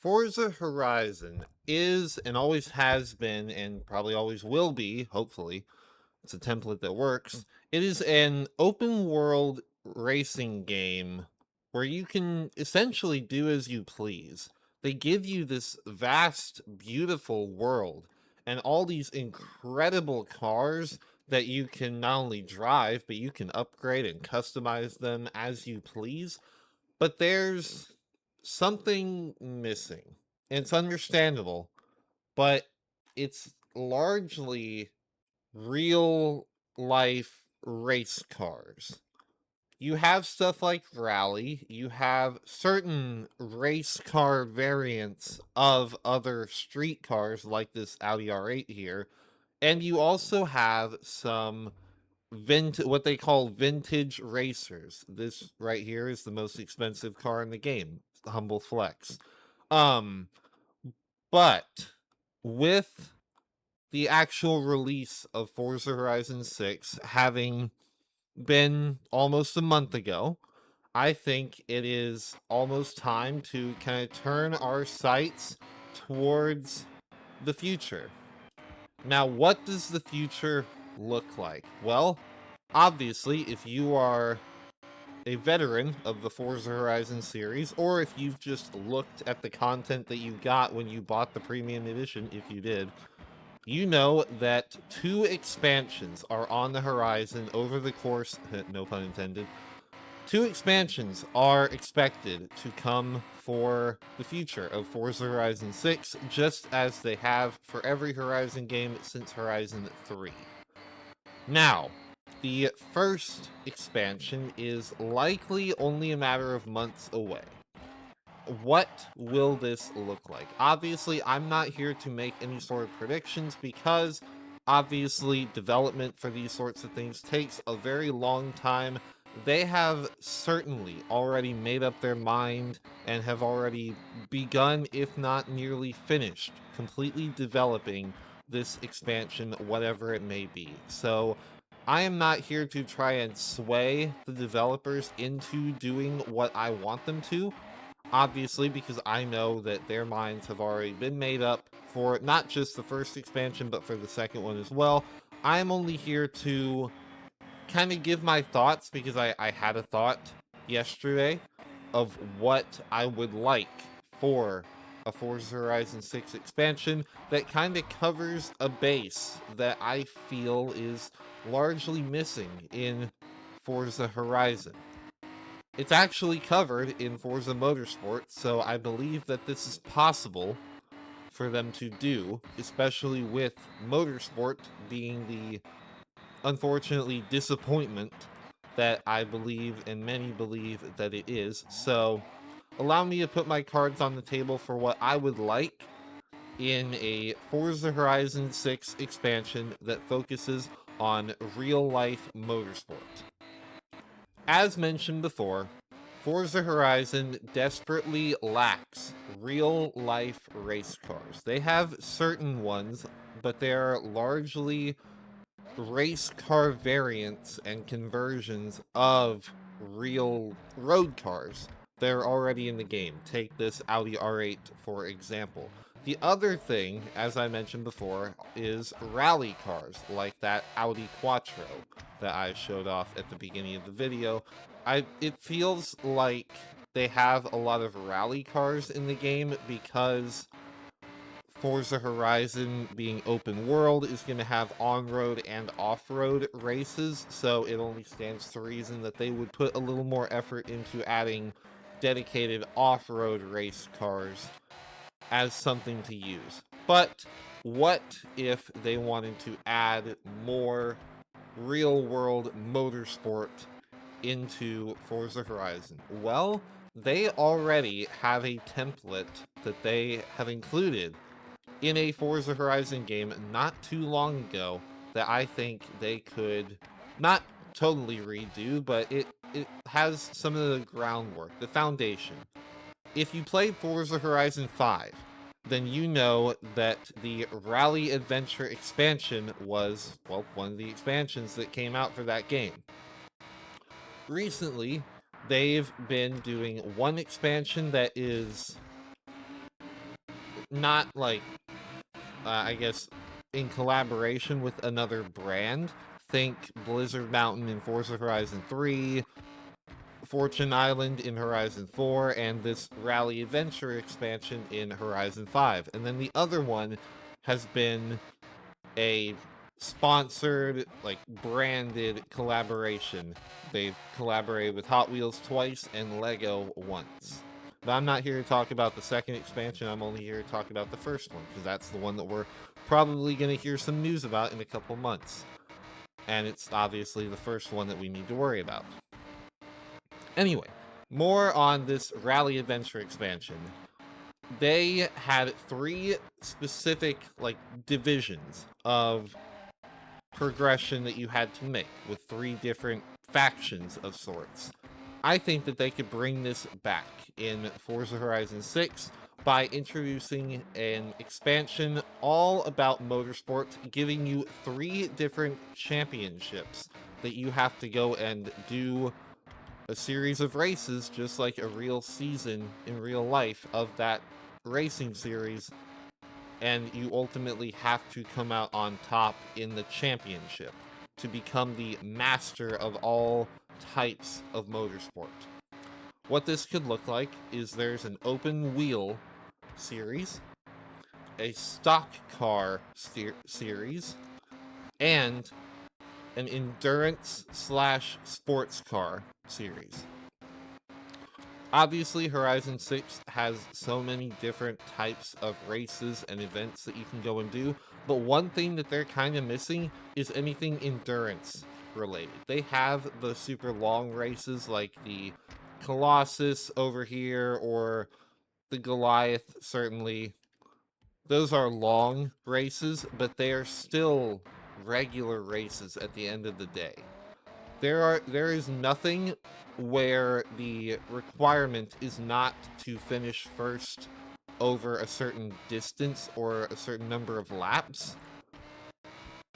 Forza Horizon is and always has been and probably always will be, hopefully, it's a template that works. It is an open world racing game where you can essentially do as you please. They give you this vast, beautiful world and all these incredible cars that you can not only drive, but you can upgrade and customize them as you please. But there's something missing. It's understandable, but it's largely real life race cars. You have stuff like rally, you have certain race car variants of other street cars like this Audi R8 here, and you also have some what they call vintage racers. This right here is the most expensive car in the game. Humble flex. Um, but with the actual release of Forza Horizon 6 having been almost a month ago, I think it is almost time to kind of turn our sights towards the future. Now, what does the future look like? Well, obviously, if you are a veteran of the Forza Horizon series, or if you've just looked at the content that you got when you bought the premium edition, if you did, you know that two expansions are on the horizon over the course, no pun intended, two expansions are expected to come for the future of Forza Horizon 6, just as they have for every Horizon game since Horizon 3. Now, the first expansion is likely only a matter of months away. What will this look like? Obviously, I'm not here to make any sort of predictions because obviously development for these sorts of things takes a very long time. They have certainly already made up their mind and have already begun, if not nearly finished, completely developing this expansion, whatever it may be. So I am not here to try and sway the developers into doing what I want them to, obviously, because I know that their minds have already been made up for not just the first expansion, but for the second one as well. I'm only here to kind of give my thoughts because I had a thought yesterday of what I would like for a Forza Horizon 6 expansion that kind of covers a base that I feel is largely missing in Forza Horizon. It's actually covered in Forza Motorsport, so I believe that this is possible for them to do, especially with Motorsport being the, unfortunately, disappointment that I believe and many believe that it is. So allow me to put my cards on the table for what I would like in a Forza Horizon 6 expansion that focuses on real-life motorsport. As mentioned before, Forza Horizon desperately lacks real-life race cars. They have certain ones, but they're largely race car variants and conversions of real road cars. They're already in the game. Take this Audi R8, for example. The other thing, as I mentioned before, is rally cars, like that Audi Quattro that I showed off at the beginning of the video. It feels like they have a lot of rally cars in the game because Forza Horizon, being open world, is going to have on-road and off-road races, so it only stands to reason that they would put a little more effort into adding dedicated off-road race cars as something to use. But what if they wanted to add more real-world motorsport into Forza Horizon? Well, they already have a template that they have included in a Forza Horizon game not too long ago that I think they could not totally redo, but it has some of the groundwork, the foundation. If you played Forza Horizon 5, then you know that the Rally Adventure expansion was, well, one of the expansions that came out for that game. Recently, they've been doing one expansion that is not like, I guess, in collaboration with another brand. Think Blizzard Mountain in Forza Horizon 3, Fortune Island in Horizon 4, and this Rally Adventure expansion in Horizon 5. And then the other one has been a sponsored, like, branded collaboration. They've collaborated with Hot Wheels twice and Lego once. But I'm not here to talk about the second expansion, I'm only here to talk about the first one, because that's the one that we're probably going to hear some news about in a couple months. And it's obviously the first one that we need to worry about. Anyway, more on this Rally Adventure expansion. They had 3 specific, like, divisions of progression that you had to make, with 3 different factions of sorts. I think that they could bring this back in Forza Horizon 6 by introducing an expansion all about motorsport, giving you 3 different championships that you have to go and do a series of races, just like a real season in real life of that racing series, and you ultimately have to come out on top in the championship to become the master of all types of motorsport. What this could look like is there's an open wheel series, a stock car series, and an endurance slash sports car series. Obviously, Horizon 6 has so many different types of races and events that you can go and do, but one thing that they're kind of missing is anything endurance related. They have the super long races like the Colossus over here, or the Goliath, certainly. Those are long races, but they are still regular races at the end of the day. There is nothing where the requirement is not to finish first over a certain distance or a certain number of laps.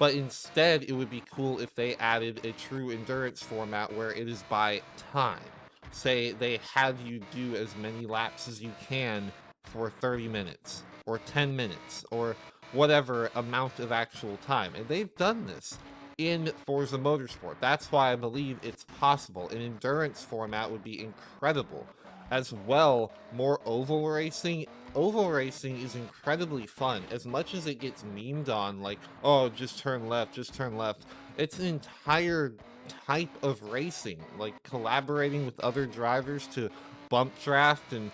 But instead, it would be cool if they added a true endurance format where it is by time. Say they have you do as many laps as you can for 30 minutes, or 10 minutes, or whatever amount of actual time. And they've done this in Forza Motorsport. That's why I believe it's possible. An endurance format would be incredible. As well, more oval racing. Oval racing is incredibly fun. As much as it gets memed on, like, oh, just turn left, just turn left. It's an entire type of racing, like collaborating with other drivers to bump draft and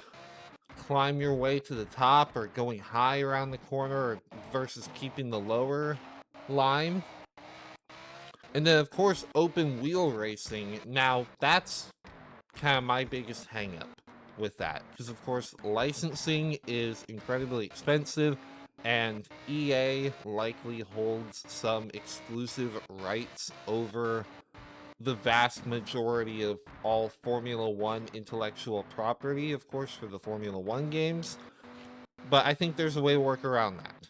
climb your way to the top, or going high around the corner, versus keeping the lower line. And then, of course, open wheel racing. Now, that's kind of my biggest hang-up with that, because, of course, licensing is incredibly expensive, and EA likely holds some exclusive rights over the vast majority of all Formula 1 intellectual property, of course, for the Formula 1 games. But I think there's a way to work around that.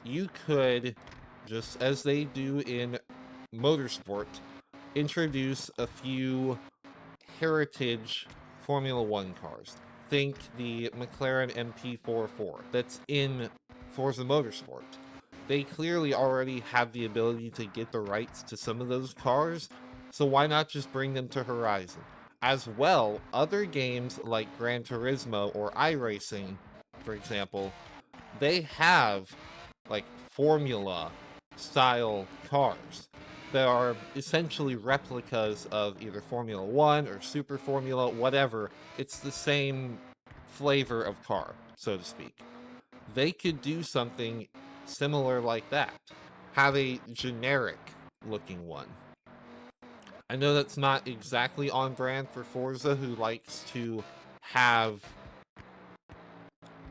You could, just as they do in Motorsport, introduce a few heritage Formula 1 cars. Think the McLaren MP44 that's in Forza Motorsport. They clearly already have the ability to get the rights to some of those cars, so why not just bring them to Horizon? As well, other games like Gran Turismo or iRacing, for example, they have, like, Formula style cars that are essentially replicas of either Formula 1 or Super Formula, whatever. It's the same flavor of car, so to speak. They could do something similar like that. Have a generic looking one. I know that's not exactly on brand for Forza, who likes to have,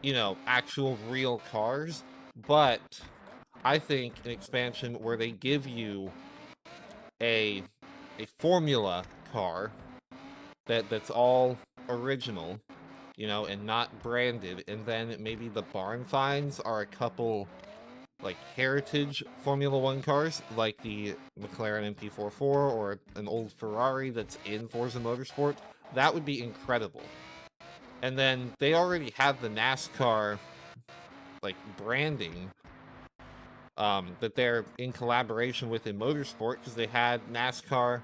you know, actual real cars, but I think an expansion where they give you a formula car that's all original, you know, and not branded, and then maybe the barn finds are a couple, like, heritage Formula 1 cars, like the McLaren MP44 or an old Ferrari that's in Forza Motorsport. That would be incredible. And then they already have the NASCAR like branding that they're in collaboration with in motorsport, because they had NASCAR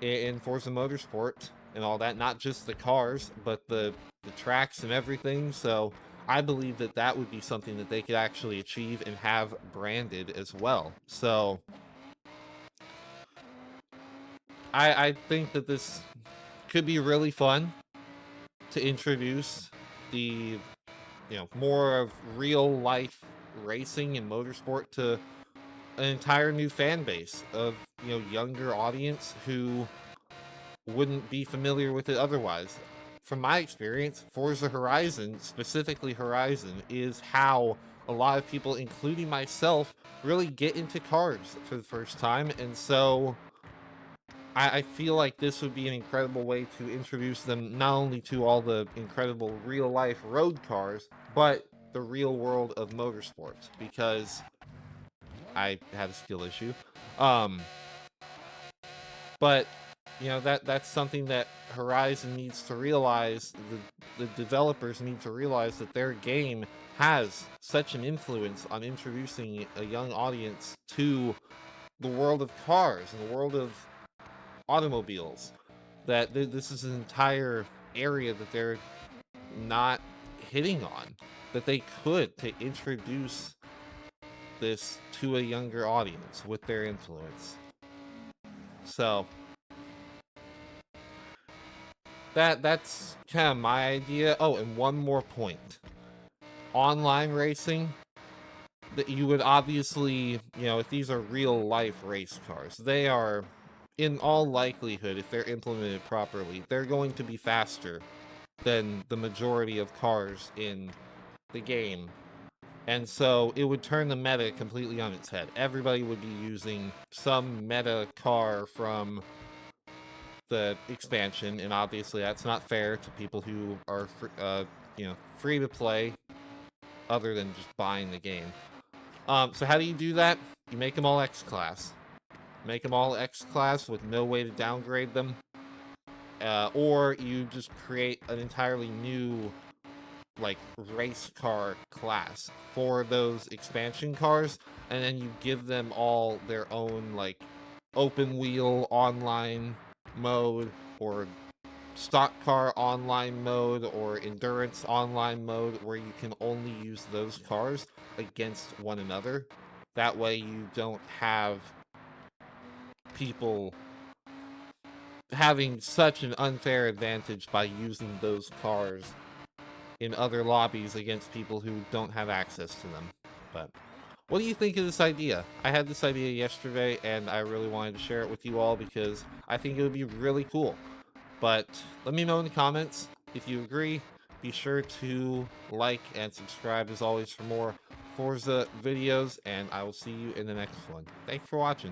in Forza Motorsport and all that, not just the cars, but the tracks and everything. So I believe that that would be something that they could actually achieve and have branded as well. So I think that this could be really fun to introduce the, more of real life racing and motorsport to an entire new fan base of, younger audience who wouldn't be familiar with it otherwise. From my experience, Forza Horizon, specifically Horizon, is how a lot of people, including myself, really get into cars for the first time. And so I feel like this would be an incredible way to introduce them not only to all the incredible real life road cars, but the real world of motorsports, because I had a skill issue. Um, but that's something that Horizon needs to realize. The developers need to realize that their game has such an influence on introducing a young audience to the world of cars and the world of automobiles, that this is an entire area that they're not hitting on, that they could, to introduce this to a younger audience with their influence. So that's kind of my idea. Oh, and one more point. Online racing, that you would obviously, if these are real life race cars, they are, in all likelihood, if they're implemented properly, they're going to be faster than the majority of cars in the game. And so it would turn the meta completely on its head. Everybody would be using some meta car from the expansion, and obviously that's not fair to people who are free to play other than just buying the game. So how do you do that? You make them all X class. Make them all X class with no way to downgrade them. Or you just create an entirely new, like, race car class for those expansion cars, and then you give them all their own, like, open wheel online mode, or stock car online mode, or endurance online mode, where you can only use those cars against one another. That way you don't have people having such an unfair advantage by using those cars in other lobbies against people who don't have access to them. But what do you think of this idea? I had this idea yesterday, and I really wanted to share it with you all because I think it would be really cool. But let me know in the comments if you agree. Be sure to like and subscribe, as always, for more Forza videos, and I will see you in the next one. Thanks for watching.